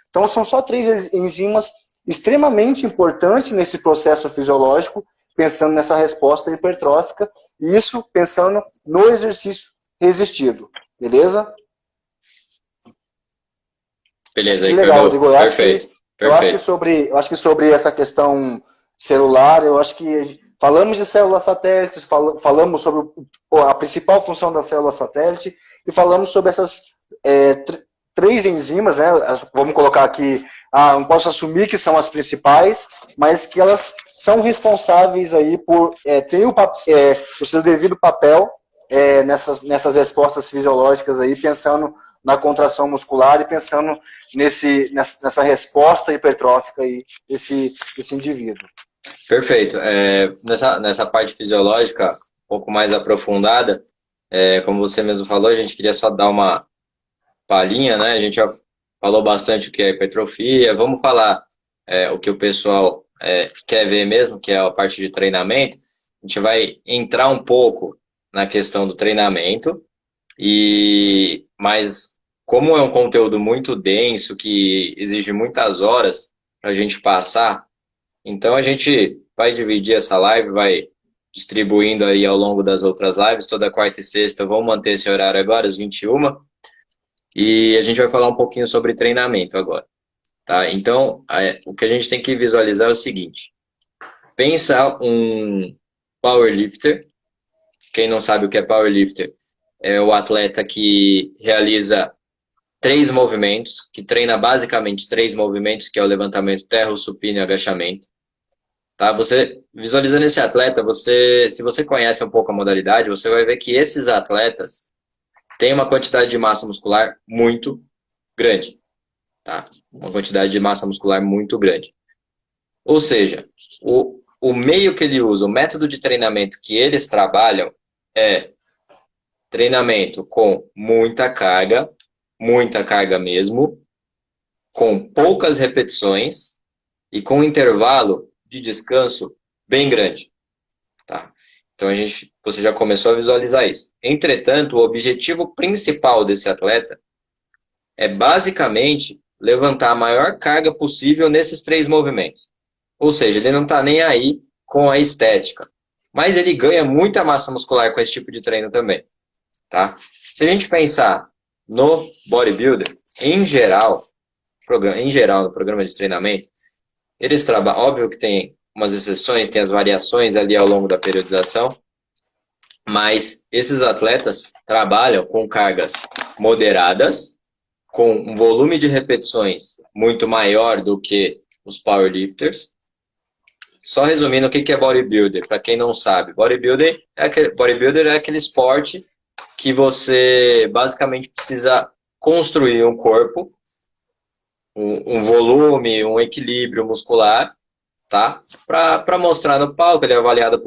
Speaker 2: Então são só 3 enzimas extremamente importantes nesse processo fisiológico, pensando nessa resposta hipertrófica, e isso pensando no exercício resistido. Beleza?
Speaker 1: Beleza,
Speaker 2: Que legal,
Speaker 1: Ricardo.
Speaker 2: Rodrigo.
Speaker 1: Perfeito, perfeito.
Speaker 2: Eu acho que sobre essa questão celular, eu acho que falamos de células satélites, falamos sobre a principal função da célula satélite e falamos sobre essas três enzimas, né? Vamos colocar aqui, não posso assumir que são as principais, mas que elas são responsáveis aí por ter o seu devido papel nessas respostas fisiológicas aí, pensando na contração muscular e pensando nessa resposta hipertrófica aí desse indivíduo.
Speaker 1: Perfeito. Nessa parte fisiológica, um pouco mais aprofundada, como você mesmo falou, a gente queria só dar uma palhinha, né? A gente já falou bastante o que é hipertrofia. Vamos falar o que o pessoal quer ver mesmo, que é a parte de treinamento. A gente vai entrar um pouco na questão do treinamento, mas como é um conteúdo muito denso, que exige muitas horas para a gente passar, então a gente vai dividir essa live, vai distribuindo aí ao longo das outras lives, toda quarta e sexta, vamos manter esse horário agora, às 21h, e a gente vai falar um pouquinho sobre treinamento agora, tá? Então, o que a gente tem que visualizar é o seguinte, pensa um powerlifter. Quem não sabe o que é powerlifter, é o atleta que realiza 3 movimentos, que treina basicamente 3 movimentos, que é o levantamento, terra, o supino e agachamento. Tá? Você visualizando esse atleta, se você conhece um pouco a modalidade, você vai ver que esses atletas têm uma quantidade de massa muscular muito grande. Tá? Uma quantidade de massa muscular muito grande. Ou seja, o meio que ele usa, o método de treinamento que eles trabalham é treinamento com muita carga mesmo, com poucas repetições e com um intervalo de descanso bem grande. Tá? Então você já começou a visualizar isso. Entretanto, o objetivo principal desse atleta é basicamente levantar a maior carga possível nesses 3 movimentos. Ou seja, ele não está nem aí com a estética. Mas ele ganha muita massa muscular com esse tipo de treino também. Tá? Se a gente pensar no bodybuilder, em geral, no programa de treinamento, eles trabalham, óbvio que tem umas exceções, tem as variações ali ao longo da periodização, mas esses atletas trabalham com cargas moderadas, com um volume de repetições muito maior do que os powerlifters. Só resumindo, o que é bodybuilder? Para quem não sabe, bodybuilder é aquele esporte que você basicamente precisa construir um corpo, um volume, um equilíbrio muscular, tá? Para mostrar no palco, ele é avaliado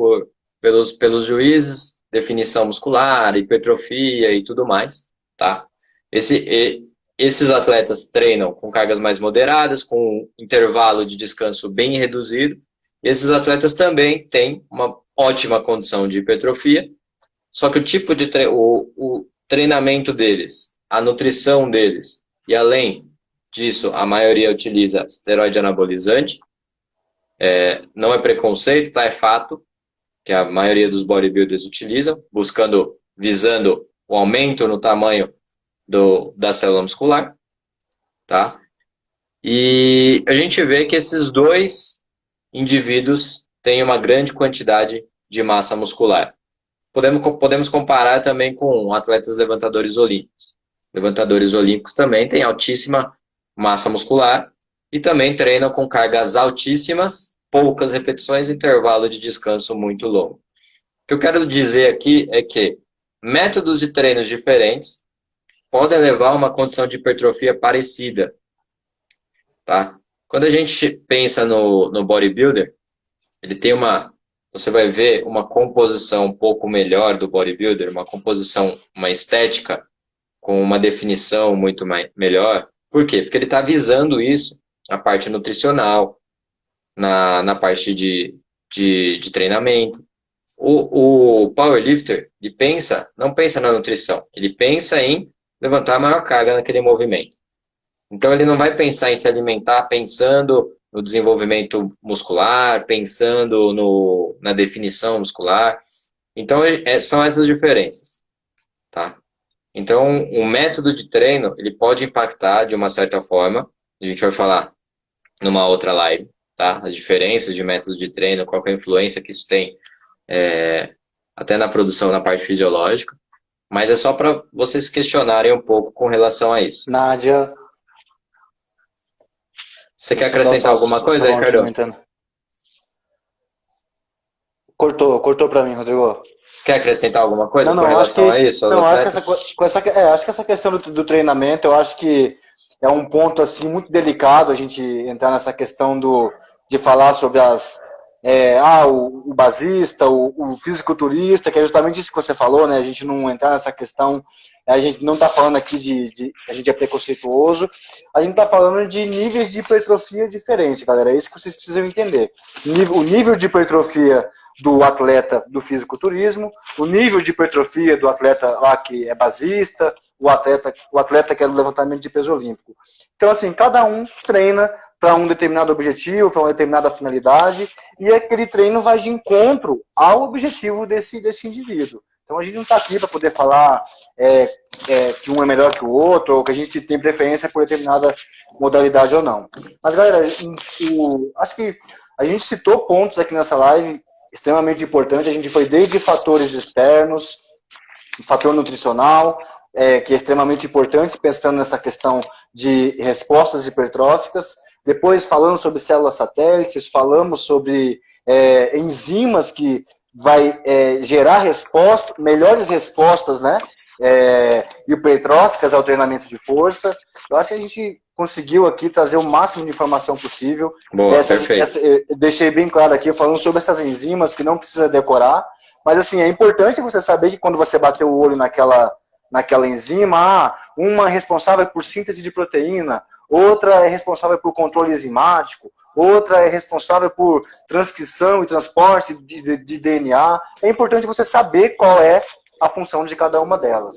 Speaker 1: pelos juízes, definição muscular, hipertrofia e tudo mais, tá? Esses atletas treinam com cargas mais moderadas, com um intervalo de descanso bem reduzido. Esses atletas também têm uma ótima condição de hipertrofia, só que o tipo de o treinamento deles, a nutrição deles, e além disso, a maioria utiliza esteroide anabolizante. Não é preconceito, tá? É fato que a maioria dos bodybuilders utilizam, visando o aumento no tamanho da célula muscular, tá? E a gente vê que esses 2 indivíduos têm uma grande quantidade de massa muscular. Podemos comparar também com atletas levantadores olímpicos. Levantadores olímpicos também têm altíssima massa muscular e também treinam com cargas altíssimas, poucas repetições e intervalo de descanso muito longo. O que eu quero dizer aqui é que métodos de treinos diferentes podem levar a uma condição de hipertrofia parecida. Tá? Quando a gente pensa no bodybuilder, ele tem você vai ver uma composição um pouco melhor do bodybuilder, uma estética com uma definição muito melhor. Por quê? Porque ele está visando isso, a parte nutricional, na parte de treinamento. O powerlifter, ele não pensa na nutrição, ele pensa em levantar a maior carga naquele movimento. Então ele não vai pensar em se alimentar pensando no desenvolvimento muscular, pensando na definição muscular. Então são essas diferenças, tá? Então, o método de treino, ele pode impactar de uma certa forma, a gente vai falar numa outra live, tá? As diferenças de método de treino, qual que é a influência que isso tem, até na produção, na parte fisiológica, mas é só para vocês questionarem um pouco com relação a isso.
Speaker 2: Nádia,
Speaker 1: Você quer acrescentar alguma coisa, Ricardo?
Speaker 2: Cortou para mim, Rodrigo.
Speaker 1: Quer acrescentar alguma coisa
Speaker 2: Não,
Speaker 1: com
Speaker 2: não, acho
Speaker 1: relação a
Speaker 2: que,
Speaker 1: isso, aos
Speaker 2: não,
Speaker 1: atletas?
Speaker 2: acho que essa questão do treinamento, eu acho que é um ponto assim muito delicado a gente entrar nessa questão de falar sobre o basista, o fisiculturista, que é justamente isso que você falou, né? A gente não entrar nessa questão, a gente não está falando aqui a gente é preconceituoso, a gente está falando de níveis de hipertrofia diferentes, galera. É isso que vocês precisam entender. O nível de hipertrofia do atleta do fisiculturismo, o nível de hipertrofia do atleta lá que é basista, o atleta que é do levantamento de peso olímpico. Então, assim, cada um treina para um determinado objetivo, para uma determinada finalidade, e aquele treino vai de encontro ao objetivo desse indivíduo. Então, a gente não está aqui para poder falar que um é melhor que o outro, ou que a gente tem preferência por determinada modalidade ou não. Mas, galera, acho que a gente citou pontos aqui nessa live extremamente importante. A gente foi desde fatores externos, fator nutricional, que é extremamente importante, pensando nessa questão de respostas hipertróficas. Depois, falando sobre células satélites, falamos sobre enzimas que vai gerar melhores respostas, né? Hipertróficas ao treinamento de força. Eu acho que a gente conseguiu aqui trazer o máximo de informação possível.
Speaker 1: Boa, perfeito.
Speaker 2: Eu deixei bem claro aqui, falando sobre essas enzimas que não precisa decorar, mas assim, é importante você saber que quando você bateu o olho naquela enzima, uma é responsável por síntese de proteína, outra é responsável por controle enzimático, outra é responsável por transcrição e transporte de DNA. É importante você saber qual é a função de cada uma delas.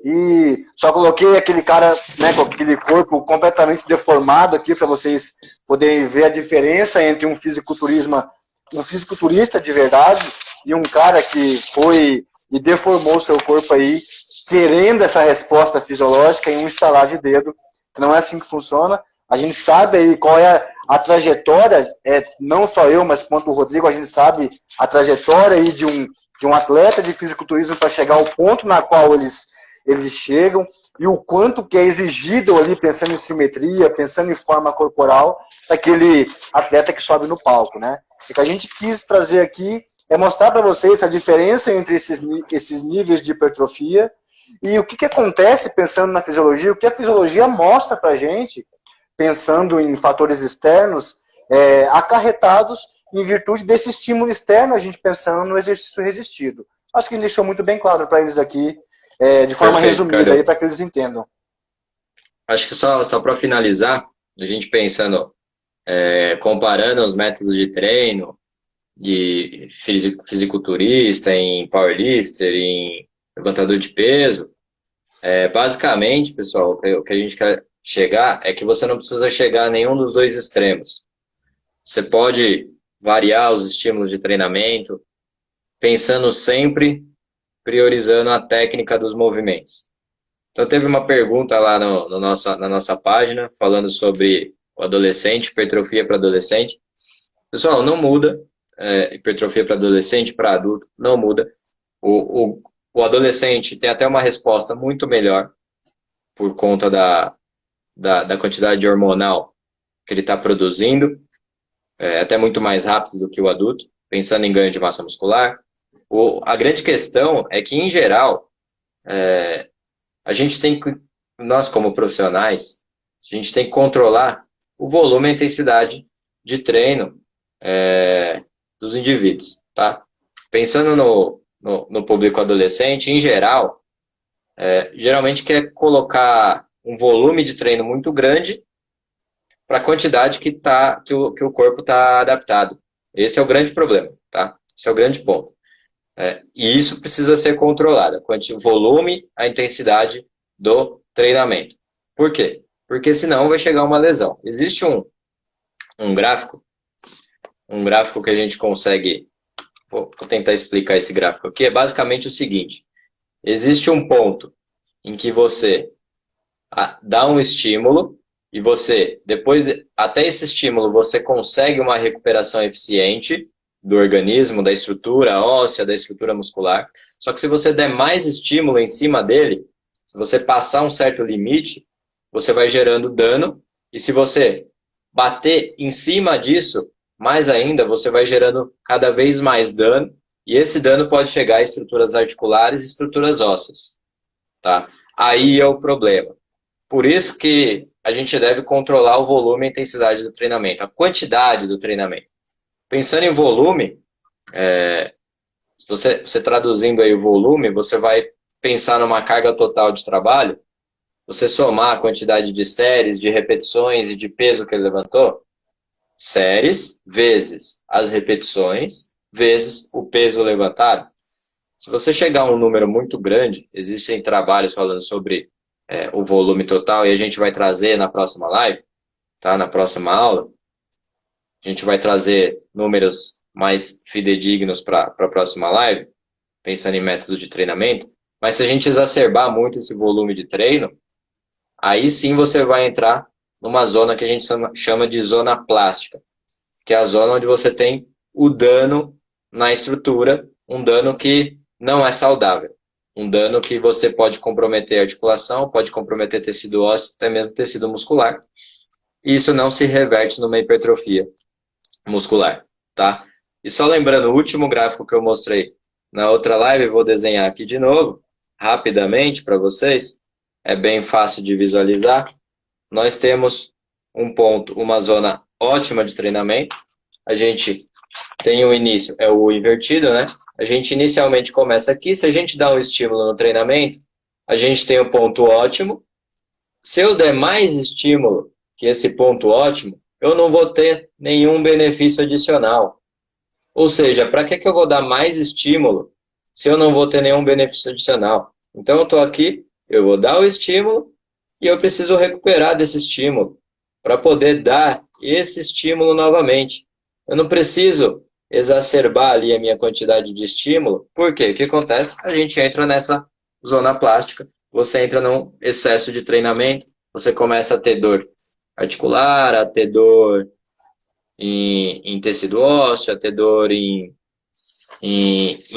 Speaker 2: E só coloquei aquele cara, né, com aquele corpo completamente deformado aqui para vocês poderem ver a diferença entre um fisiculturista de verdade e um cara que foi e deformou seu corpo aí, querendo essa resposta fisiológica em um estalar de dedo. Não é assim que funciona. A gente sabe aí qual é a trajetória, não só eu, mas quanto o Rodrigo, a gente sabe a trajetória aí de um atleta de fisiculturismo para chegar ao ponto na qual eles chegam e o quanto que é exigido ali, pensando em simetria, pensando em forma corporal, daquele atleta que sobe no palco, né? O que a gente quis trazer aqui é mostrar para vocês a diferença entre esses níveis de hipertrofia e o que acontece pensando na fisiologia, o que a fisiologia mostra para a gente, pensando em fatores externos, acarretados em virtude desse estímulo externo, a gente pensando no exercício resistido. Acho que a gente deixou muito bem claro para eles aqui, de forma resumida, aí para que eles entendam.
Speaker 1: Acho que só para finalizar, a gente pensando, comparando os métodos de treino, de fisiculturista, em powerlifter, em levantador de peso, basicamente, pessoal, o que a gente quer chegar é que você não precisa chegar a nenhum dos dois extremos. Você pode variar os estímulos de treinamento, pensando sempre, priorizando a técnica dos movimentos. Então, teve uma pergunta lá na nossa página, falando sobre o adolescente, hipertrofia para adolescente. Pessoal, não muda. Hipertrofia para adolescente, para adulto, não muda. O adolescente tem até uma resposta muito melhor por conta da quantidade hormonal que ele está produzindo, até muito mais rápido do que o adulto, pensando em ganho de massa muscular. A grande questão é que, em geral, a gente tem que, nós como profissionais, a gente tem que controlar o volume e a intensidade de treino dos indivíduos, tá? Pensando no público adolescente, em geral, geralmente quer colocar um volume de treino muito grande para a quantidade que o corpo está adaptado. Esse é o grande problema, tá? Esse é o grande ponto. E isso precisa ser controlado, o volume, a intensidade do treinamento. Por quê? Porque senão vai chegar uma lesão. Existe um gráfico que a gente consegue... Vou tentar explicar esse gráfico aqui. É basicamente o seguinte. Existe um ponto em que você dá um estímulo e você, depois, até esse estímulo, você consegue uma recuperação eficiente do organismo, da estrutura óssea, da estrutura muscular. Só que se você der mais estímulo em cima dele, se você passar um certo limite, você vai gerando dano, e se você bater em cima disso, mais ainda, você vai gerando cada vez mais dano, e esse dano pode chegar a estruturas articulares e estruturas ósseas, tá? Aí é o problema. Por isso que a gente deve controlar o volume e a intensidade do treinamento, a quantidade do treinamento. Pensando em volume, você traduzindo aí o volume, você vai pensar numa carga total de trabalho, você somar a quantidade de séries, de repetições e de peso que ele levantou, séries vezes as repetições, vezes o peso levantado. Se você chegar a um número muito grande, existem trabalhos falando sobre o volume total, e a gente vai trazer na próxima live, tá? Na próxima aula, a gente vai trazer números mais fidedignos para a próxima live, pensando em métodos de treinamento, mas se a gente exacerbar muito esse volume de treino, aí sim você vai entrar numa zona que a gente chama de zona plástica, que é a zona onde você tem o dano na estrutura, um dano que não é saudável, um dano que você pode comprometer a articulação, pode comprometer tecido ósseo, até mesmo tecido muscular, e isso não se reverte numa hipertrofia muscular, tá? E só lembrando, o último gráfico que eu mostrei na outra live, eu vou desenhar aqui de novo, rapidamente para vocês, é bem fácil de visualizar. Nós temos um ponto, uma zona ótima de treinamento, a gente tem o início, é o invertido, né? A gente inicialmente começa aqui, se a gente dá um estímulo no treinamento, a gente tem o ponto ótimo. Se eu der mais estímulo que esse ponto ótimo, eu não vou ter nenhum benefício adicional. Ou seja, para que eu vou dar mais estímulo se eu não vou ter nenhum benefício adicional? Então eu estou aqui, eu vou dar o estímulo e eu preciso recuperar desse estímulo para poder dar esse estímulo novamente. Eu não preciso exacerbar ali a minha quantidade de estímulo. Por quê? O que acontece? A gente entra nessa zona plástica, você entra num excesso de treinamento, você começa a ter dor articular, a ter dor em tecido ósseo, a ter dor em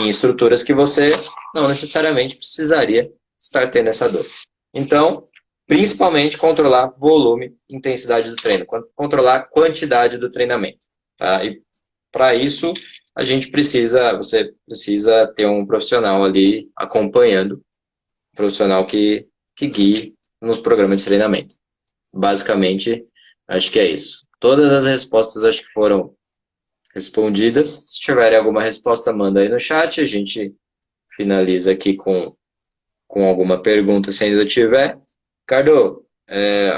Speaker 1: estruturas que você não necessariamente precisaria estar tendo essa dor. Então, principalmente controlar volume e intensidade do treino, controlar a quantidade do treinamento. Tá? E para isso, você precisa ter um profissional ali acompanhando, um profissional que guie nos programas de treinamento. Basicamente, acho que é isso. Todas as respostas acho que foram respondidas. Se tiverem alguma resposta, manda aí no chat. A gente finaliza aqui com alguma pergunta, se ainda tiver. Ricardo,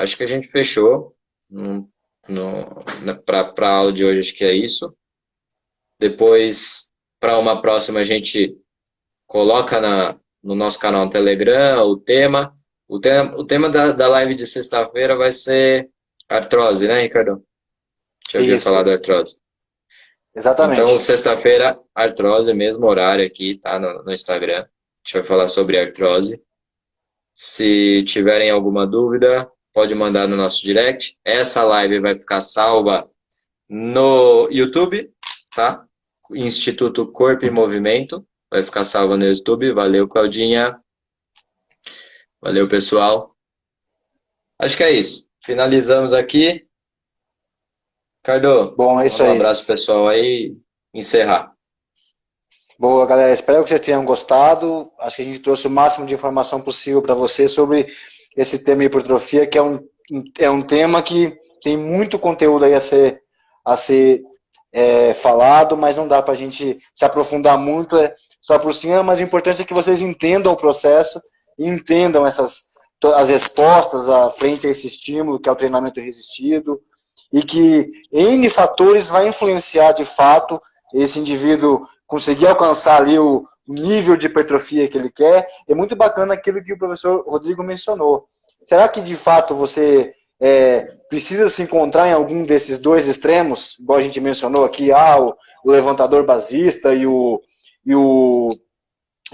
Speaker 1: acho que a gente fechou para a aula de hoje, acho que é isso. Depois, para uma próxima, a gente coloca no nosso canal no Telegram o tema. O tema da live de sexta-feira vai ser artrose, né, Ricardo? Já ouviu falar da artrose?
Speaker 2: Exatamente.
Speaker 1: Então, sexta-feira, artrose, mesmo horário aqui, tá? No Instagram. A gente vai falar sobre artrose. Se tiverem alguma dúvida, pode mandar no nosso direct. Essa live vai ficar salva no YouTube, tá? Instituto Corpo e Movimento. Vai ficar salva no YouTube. Valeu, Claudinha. Valeu, pessoal. Acho que é isso. Finalizamos aqui. Ricardo,
Speaker 2: bom, é isso aí.
Speaker 1: Um abraço, pessoal, aí. Encerrar.
Speaker 2: Boa, galera. Espero que vocês tenham gostado. Acho que a gente trouxe o máximo de informação possível para vocês sobre esse tema hipertrofia, que é um tema que tem muito conteúdo aí a ser falado, mas não dá para a gente se aprofundar muito só por cima, mas o importante é que vocês entendam o processo e entendam as respostas à frente a esse estímulo, que é o treinamento resistido, e que N fatores vai influenciar de fato esse indivíduo conseguir alcançar ali o nível de hipertrofia que ele quer. É muito bacana aquilo que o professor Rodrigo mencionou. Será que de fato você precisa se encontrar em algum desses dois extremos, igual a gente mencionou aqui, o levantador basista e o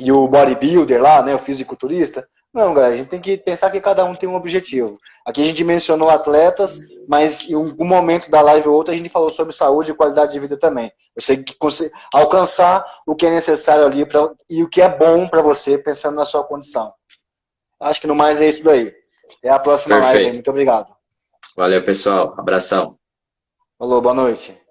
Speaker 2: bodybuilder lá, né, o fisiculturista? Não, galera, a gente tem que pensar que cada um tem um objetivo. Aqui a gente mencionou atletas, mas em algum momento da live ou outra a gente falou sobre saúde e qualidade de vida também. Você tem que alcançar o que é necessário ali e o que é bom para você, pensando na sua condição. Acho que no mais é isso daí. Até a próxima live.
Speaker 1: Perfeito.
Speaker 2: Muito obrigado.
Speaker 1: Valeu, pessoal. Abração.
Speaker 2: Falou, boa noite.